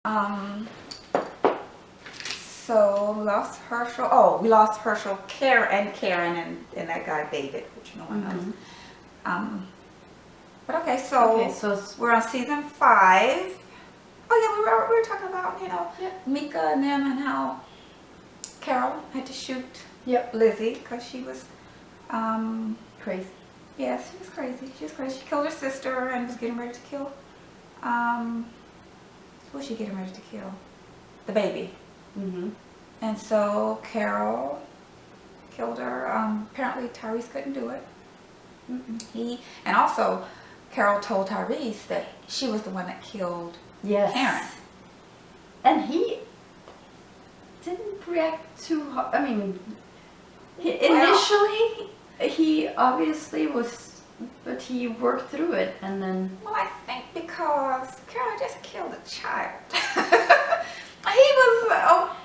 Um, so we lost Herschel. Oh, we lost Herschel, Karen, and that guy David, which no one knows. But okay, so we're on season 5. Oh yeah, we were talking about Mika and them and how Carol had to shoot Lizzie because she was crazy. Yes, she was crazy. She was crazy. She killed her sister and was getting ready to kill. Who was she getting ready to kill? The baby. And so Carol killed her. Apparently Tyrese couldn't do it. And also Carol told Tyrese that she was the one that killed Karen. And he didn't react too hard. I mean, initially he obviously was, but he worked through it, and then. Well, I think because Carol just killed a child.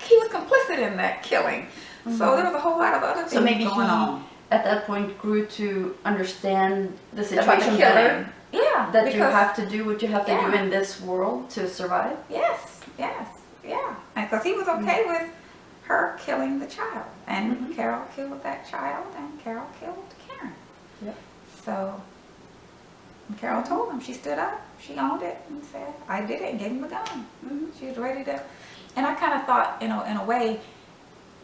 he was complicit in that killing. So there was a whole lot of other things so maybe going on. At that point grew to understand the About situation the better. Yeah. That you have to do what you have to do in this world to survive. Yes. And because he was okay with her killing the child. And Carol killed that child, and Carol killed Karen. So Carol told him, she stood up, she owned it, and said, I did it, and gave him a gun. She was ready to. And I kind of thought, in a way,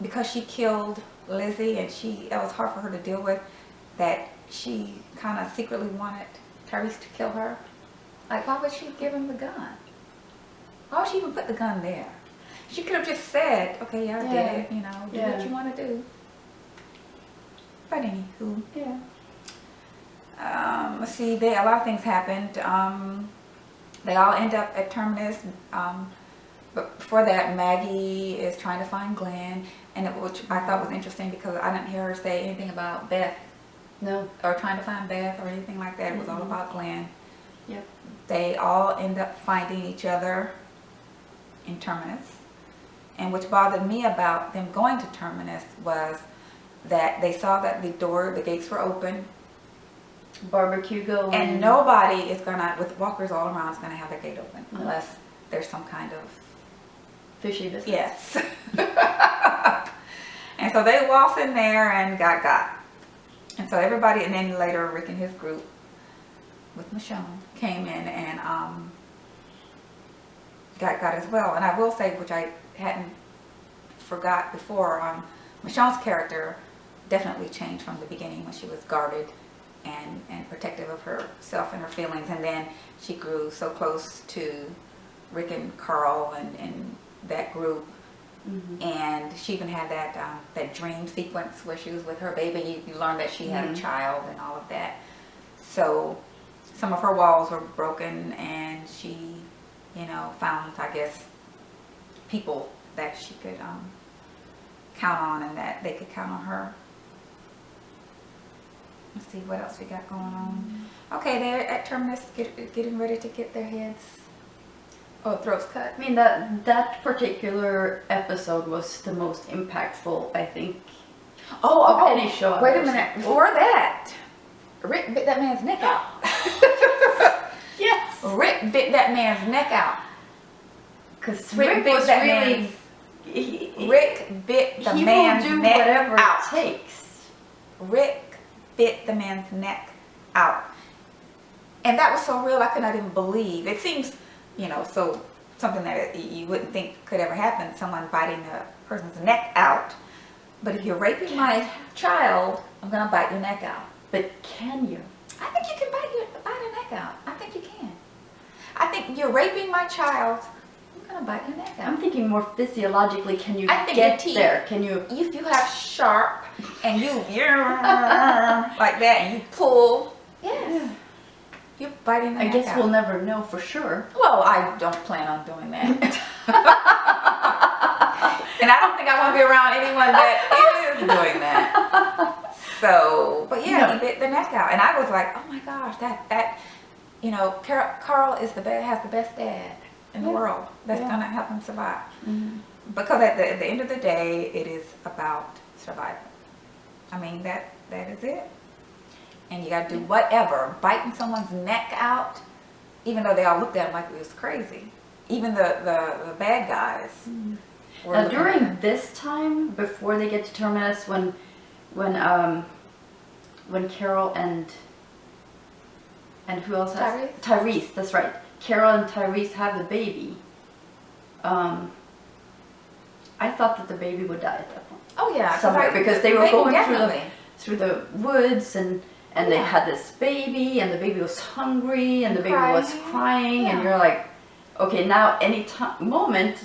because she killed Lizzie and it was hard for her to deal with, that she kind of secretly wanted Tyrese to kill her. Like, why would she give him the gun? Why would she even put the gun there? She could have just said, okay, I did it, do what you want to do. But anywho. Let's see, a lot of things happened. They all end up at Terminus. But before that, Maggie is trying to find Glenn, which I thought was interesting because I didn't hear her say anything about Beth. No. Or trying to find Beth or anything like that. It was all about Glenn. They all end up finding each other in Terminus. And which bothered me about them going to Terminus was that they saw that the gates were open. Barbecue going. And nobody is gonna, with walkers all around, is gonna have their gate open unless there's some kind of fishy business. Yes. And so they walked in there and got. And so everybody, and then later Rick and his group with Michonne came in and got as well. And I will say, which I hadn't forgot before, Michonne's character definitely changed from the beginning when she was guarded and protective of herself and her feelings, and then she grew so close to Rick and Carl and that group. And she even had that dream sequence where she was with her baby. You learned that she had a child and all of that. So some of her walls were broken, and she found, I guess, people that she could count on, and that they could count on her. Let's see what else we got going on. Okay, they're at Terminus getting ready to get their heads or throats cut. I mean, that particular episode was the most impactful, I think, of any show. Wait a minute. Before that, Rick bit that man's neck out. Yes. Rick bit that man's neck out. Because Rick was really... Rick bit the man's neck out. He will do whatever it takes. Rick bit the man's neck out. And that was so real, I could not even believe. It seems, so something that you wouldn't think could ever happen, someone biting a person's neck out. But if you're raping my child, I'm going to bite your neck out. But can you? I think you can bite a neck out. I think you can. I think you're raping my child, I'm going to bite your neck out. I'm thinking more physiologically, can you get there? Can you? If you have sharp and you like that and you pull, you're biting the neck out. I guess we'll never know for sure. Well, I don't plan on doing that. And I don't think I want to be around anyone that is doing that. So, but he bit the neck out. And I was like, oh my gosh, that Carl has the best dad in the world that's going to help him survive. Because at the end of the day, it is about survival. I mean, that is it. And you got to do whatever. Biting someone's neck out, even though they all looked at him like it was crazy. even the bad guys. were Now, looking during at her. this time, before they get to Terminus, when Carol and who else has Tyrese? That's right. Carol and Tyrese have the baby. I thought that the baby would die at that point. Oh yeah, Somewhere, because they were going definitely. through the woods and they had this baby and the baby was hungry and the baby was crying and you're like, okay, now any moment,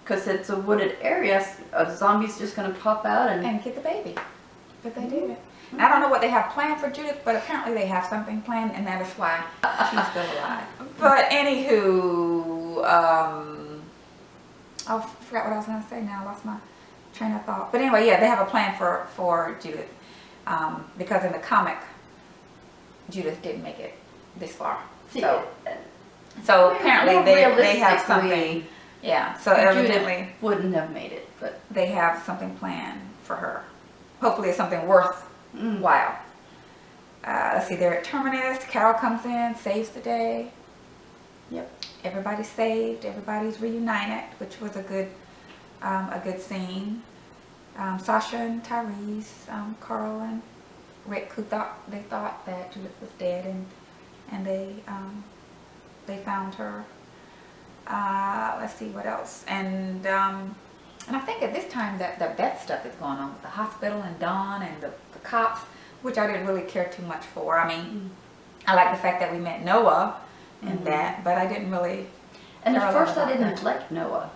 because it's a wooded area, a zombie's just gonna pop out and get the baby. But they did it. And I don't know what they have planned for Judith, but apparently they have something planned, and that is why she's still alive. But anywho, I forgot what I was going to say now. I lost my train of thought. But anyway, yeah, they have a plan for Judith. Because in the comic, Judith didn't make it this far. So apparently they have something. Yeah, so evidently Judith wouldn't have made it, but they have something planned for her. Hopefully it's something worthwhile. Let's see, they're at Terminus. Carol comes in, saves the day. Yep. Everybody's saved. Everybody's reunited, which was a good scene. Sasha and Tyrese, Carl and Rick, who thought that Judith was dead, and they found her. Let's see what else. And I think at this time that the Beth stuff is going on with the hospital and Dawn and the cops, which I didn't really care too much for. I mean, I like the fact that we met Noah and that, but I didn't really. And at first I didn't like Noah,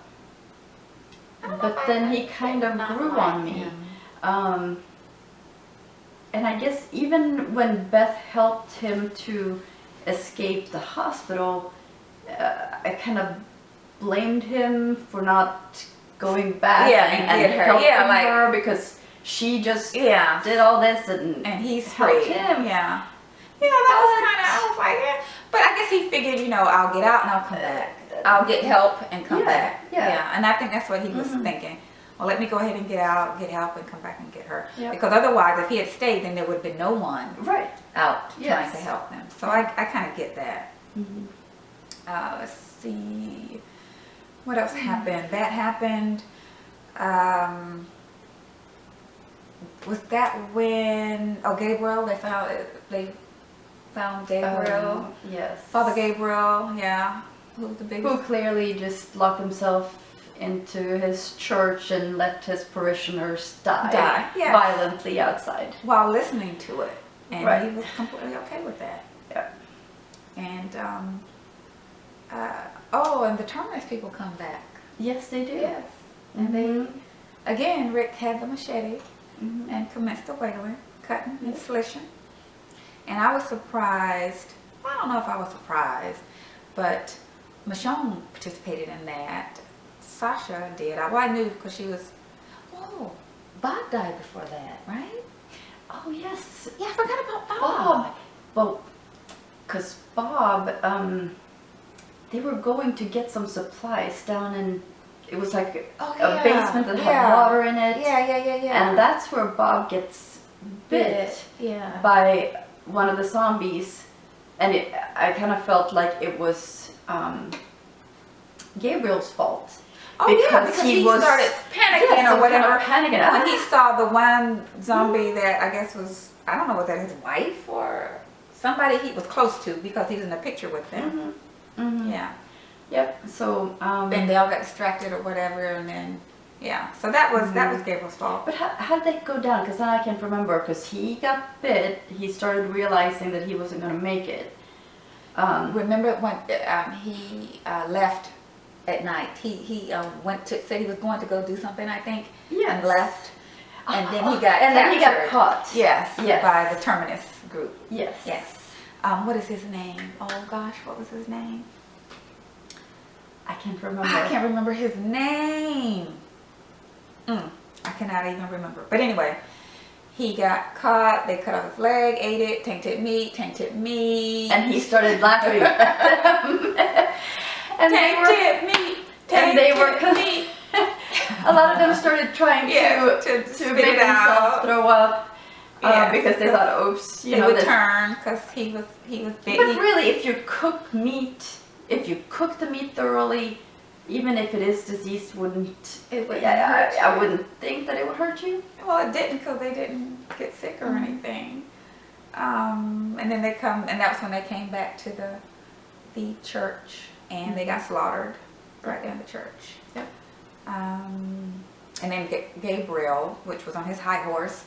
but then he kind of grew on me. And I guess even when Beth helped him to escape the hospital, I kind of blamed him for not going back and helping her because she just did all this and he's helped free. him. Yeah, that was kind of, I was like, yeah. But I guess he figured, I'll get out and I'll come back. I'll get help and come back. Yeah, and I think that's what he was thinking. Well, let me go ahead and get out, get help, and come back and get her. Yep. Because otherwise, if he had stayed, then there would have been no one out trying to help them. So I kind of get that. Let's see. What else happened? That happened. Was that when? Oh, Gabriel. They found Gabriel. Yes. Father Gabriel. Yeah. Who's the biggest? Who clearly just locked himself into his church and let his parishioners die violently outside while listening to it, and he was completely okay with that. Yeah. And and the Terminus people come back. Yes, they do. Yes. And they again, Rick had the machete and commenced the wailing, cutting and slishing. And I was surprised. I don't know if I was surprised, but Michonne participated in that. Sasha did. I knew because she was. Oh, Bob died before that, right? Oh yes. Yeah, I forgot about Bob. Well, because Bob, they were going to get some supplies down in. It was like a basement that had water in it. Yeah. And that's where Bob gets bit by one of the zombies, and I kind of felt like it was Gabriel's fault. Because he started panicking or whatever. Panicking. When he saw the one zombie that I guess was, I don't know, was that his wife or somebody he was close to because he was in the picture with them. Yeah. Yep. So and they all got distracted or whatever, and then so that was Gabriel's fault. But how did that go down? Because then I can't remember. Because he got bit, he started realizing that he wasn't going to make it. Remember when he left at night? He said he was going to go do something, I think, and left, and then he got then he got caught. Yes, by the Terminus group. Yes. What is his name? Oh gosh, what was his name? I can't remember. I can't remember his name. I cannot even remember. But anyway, he got caught. They cut off his leg, ate it, tainted meat, and he started laughing at them. And they were a lot of them started trying to make themselves throw up because they thought, oops, they would turn because he was big. But really, if you cook meat, if you cook the meat thoroughly, even if it is diseased, It wouldn't hurt I you. wouldn't think that it would hurt you. Well, it didn't, because they didn't get sick or anything. And then they come, and that was when they came back to the church, and they got slaughtered right in the church. Yep. And then Gabriel, which was on his high horse,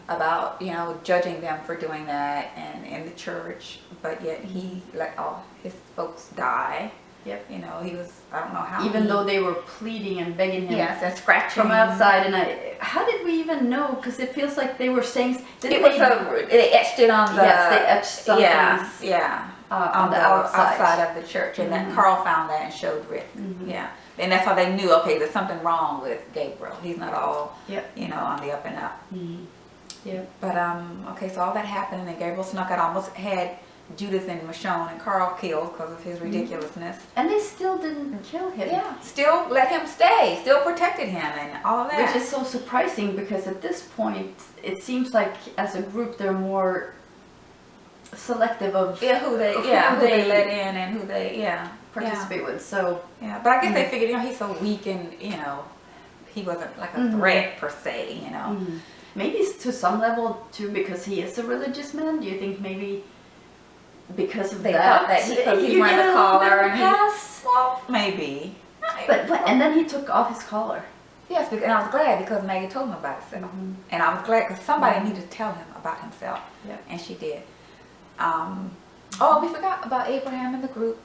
about, you know, judging them for doing that, and in the church, but yet he let all his folks die. Yep. You know, he was, I don't know how. Even though they were pleading and begging him. Yes, and scratching from outside, and how did we even know? Because it feels like they were saying. They etched it on the. Yes, they etched something. Yeah. On the outside of the church, and then Carl found that and showed Rick. Yeah, and that's how they knew. Okay, there's something wrong with Gabriel. He's not all, you know, on the up and up. Yeah. But okay, so all that happened, and then Gabriel snuck out. Almost had Judith and Michonne and Carl killed because of his ridiculousness. And they still didn't kill him. Yeah, still let him stay. Still protected him and all of that. Which is so surprising, because at this point, it seems like as a group they're more selective of who they let in and who they participate with. So but I guess they figured, you know, he's so weak, and you know, he wasn't like a threat per se, you know. Maybe to some level too, because he is a religious man. Do you think maybe because of They that, thought that because he's you wearing get the a little bit collar of a and pass? well, maybe. But and then he took off his collar. Yes, and I was glad because Maggie told him about himself, and I was glad because somebody needed to tell him about himself, and she did. Oh, we forgot about Abraham in the group.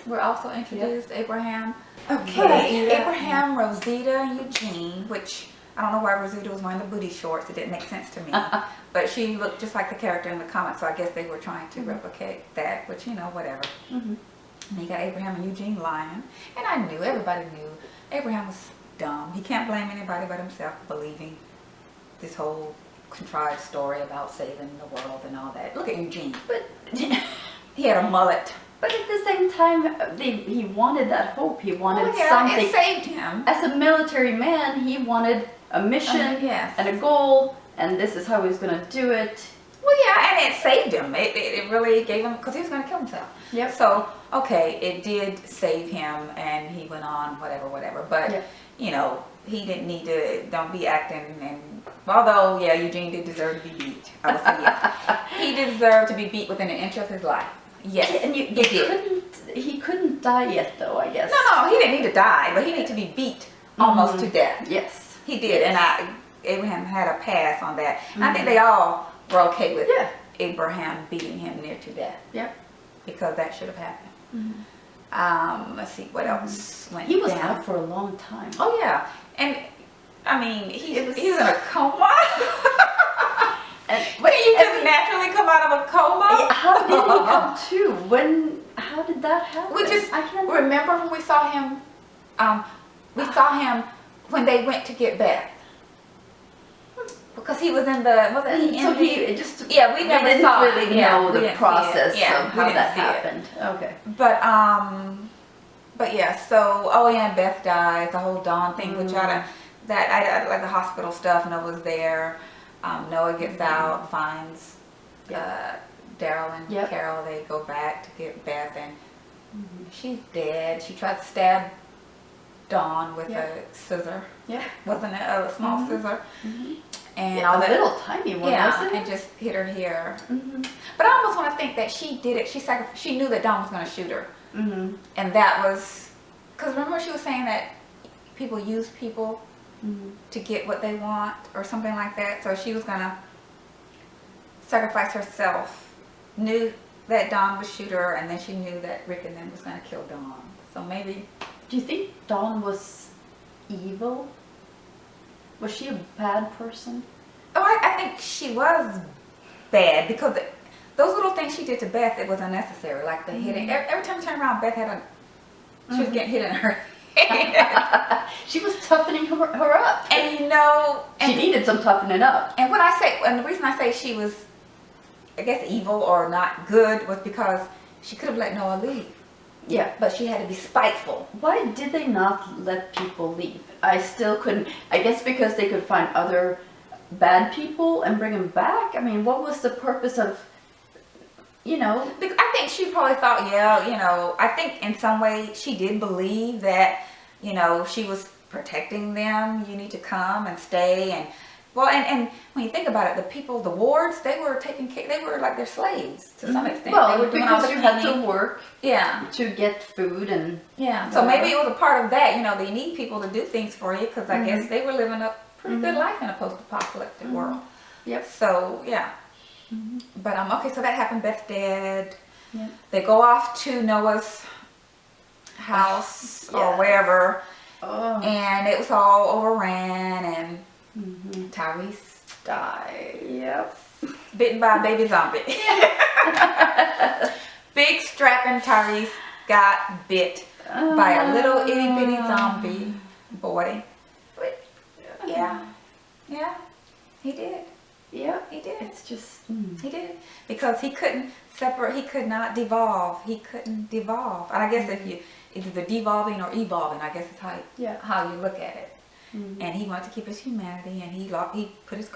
We're also introduced Abraham. Okay, Abraham, Rosita, and Eugene, which I don't know why Rosita was wearing the booty shorts. It didn't make sense to me. But she looked just like the character in the comics, so I guess they were trying to replicate that, which, you know, whatever. And you got Abraham and Eugene lying. And I knew, everybody knew, Abraham was dumb. He can't blame anybody but himself for believing this whole contrived story about saving the world and all that. Look at Eugene. But he had a mullet. But at the same time, he wanted that hope. He wanted It something. saved him. As a military man, he wanted a mission and a goal, and this is how he was going to do it. Well, yeah, and it saved him. It really gave him, because he was going to kill himself. Yep. So, okay, it did save him, and he went on, whatever. But, you know, he didn't need to, don't be acting, and although, yeah, Eugene did deserve to be beat. I would say, yeah. He deserved to be beat within an inch of his life. Yes, and he couldn't die yet, though, I guess. No, he didn't need to die, but he needed to be beat almost to death. Yes. He did, and Abraham had a pass on that. And I think they all were okay with Abraham beating him near to death. Yep. Because that should have happened. Let's see, what else went He was down? out for a long time. Oh, yeah. And, I mean, he was in a coma. Can you just naturally come out of a coma? How did he come to? How did that happen? We just I can't remember when we saw him. We saw him when they went to get Beth, because he was in the. Wasn't he in he just? Yeah, we never didn't saw really it. know the process Yeah, of how that happened. Okay. But yeah. So and Beth dies. The whole Dawn thing, which I like the hospital stuff. Noah's there. Noah gets out, finds Daryl and Carol. They go back to get Beth, and she's dead. She tried to stab Dawn with a scissor. Yeah, wasn't it a small scissor? And all that little tiny one. Wasn't it? And just hit her here. But I almost want to think that she did it. She knew that Dawn was going to shoot her, and that was because remember she was saying that people use people to get what they want or something like that. So she was gonna sacrifice herself, knew that Dawn would shoot her, and then she knew that Rick and them was gonna kill Dawn. So maybe. Do you think Dawn was evil? Was she a bad person? Oh, I think she was bad, because those little things she did to Beth, it was unnecessary. Like the hitting. Every time she turned around, Beth had she was getting hit in her head. She was toughening her up. And you know, she needed some toughening up. And the reason I say she was, I guess, evil or not good was because she could have let Noah leave. Yeah. But she had to be spiteful. Why did they not let people leave? I still couldn't. I guess because they could find other bad people and bring them back. I mean, what was the purpose of you know. I think she probably thought, yeah, you know, I think in some way she did believe that, you know, she was protecting them. You need to come and stay. And well, and when you think about it, the people, the wards, they were taking care, they were like their slaves to some extent. Well, they were doing all because the you had cleaning. to work Yeah. to get food and Yeah. So maybe it was a part of that, you know, they need people to do things for you because I guess they were living a pretty good life in a post-apocalyptic world. Yep. So, yeah. But, okay, so that happened. Beth's dead. Yep. They go off to Noah's house or Yes. wherever. Oh. And it was all overran and Tyrese Die. Yep. bitten by a baby zombie. Big strapping Tyrese got bit by a little itty bitty zombie boy. But, yeah, he did. Yeah. He did. It's just. He did because he couldn't separate. He could not devolve. He couldn't devolve. And I guess if you either devolving or evolving, I guess is how you look at it. And he wanted to keep his humanity, and he put his